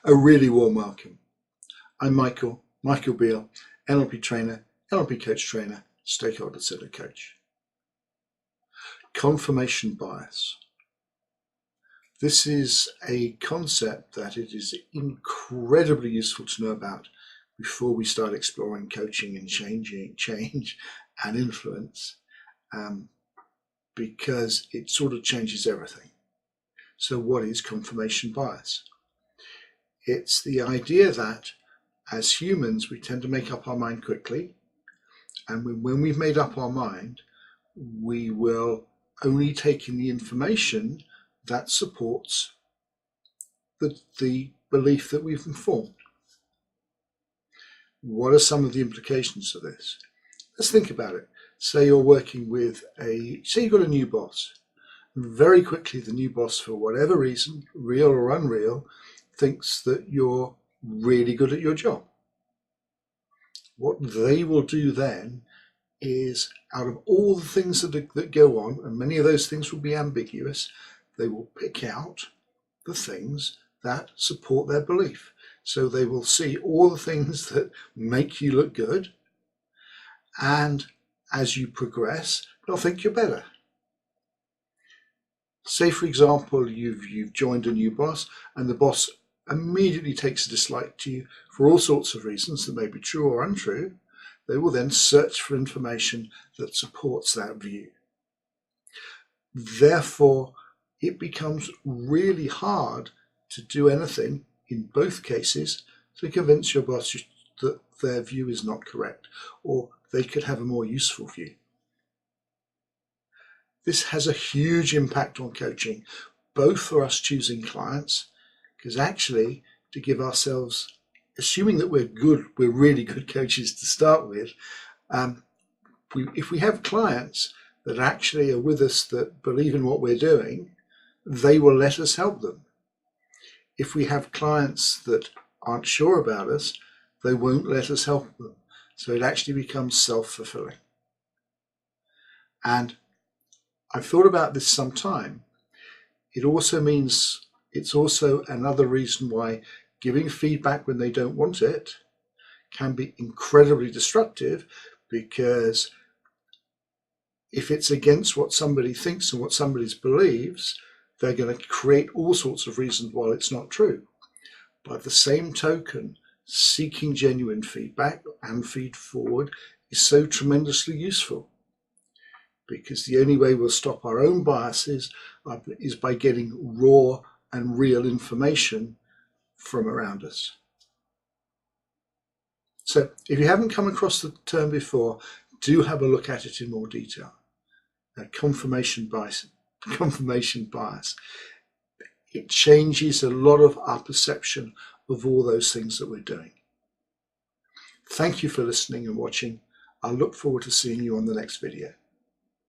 A really warm welcome. I'm Michael Beale, NLP trainer, NLP coach trainer, stakeholder centered coach. Confirmation bias. This is a concept that it is incredibly useful to know about before we start exploring coaching and change and influence, because it sort of changes everything. So what is confirmation bias? It's the idea that as humans, we tend to make up our mind quickly. And when we've made up our mind, we will only take in the information that supports the belief that we've informed. What are some of the implications of this? Let's think about it. Say you're working with say you've got a new boss. Very quickly, the new boss, for whatever reason, real or unreal, thinks that you're really good at your job. What they will do then is, out of all the things that go on, and many of those things will be ambiguous, they will pick out the things that support their belief. So they will see all the things that make you look good, and as you progress, they'll think you're better. Say, for example, you've joined a new boss, and the boss immediately takes a dislike to you for all sorts of reasons that may be true or untrue. They will then search for information that supports that view. Therefore, it becomes really hard to do anything in both cases to convince your boss that their view is not correct, or they could have a more useful view. This has a huge impact on coaching, both for us choosing clients, because actually, to give ourselves, assuming that we're really good coaches to start with, if we have clients that actually are with us that believe in what we're doing, they will let us help them. If we have clients that aren't sure about us, they won't let us help them. So it actually becomes self-fulfilling. And I've thought about this some time. It also means it's also another reason why giving feedback when they don't want it can be incredibly destructive, because if it's against what somebody thinks and what somebody believes, they're going to create all sorts of reasons why it's not true. By the same token, seeking genuine feedback and feed forward is so tremendously useful, because the only way we'll stop our own biases is by getting raw and real information from around us. So if you haven't come across the term before, do have a look at it in more detail. Confirmation bias. It changes a lot of our perception of all those things that we're doing. Thank you for listening and watching. I look forward to seeing you on the next video.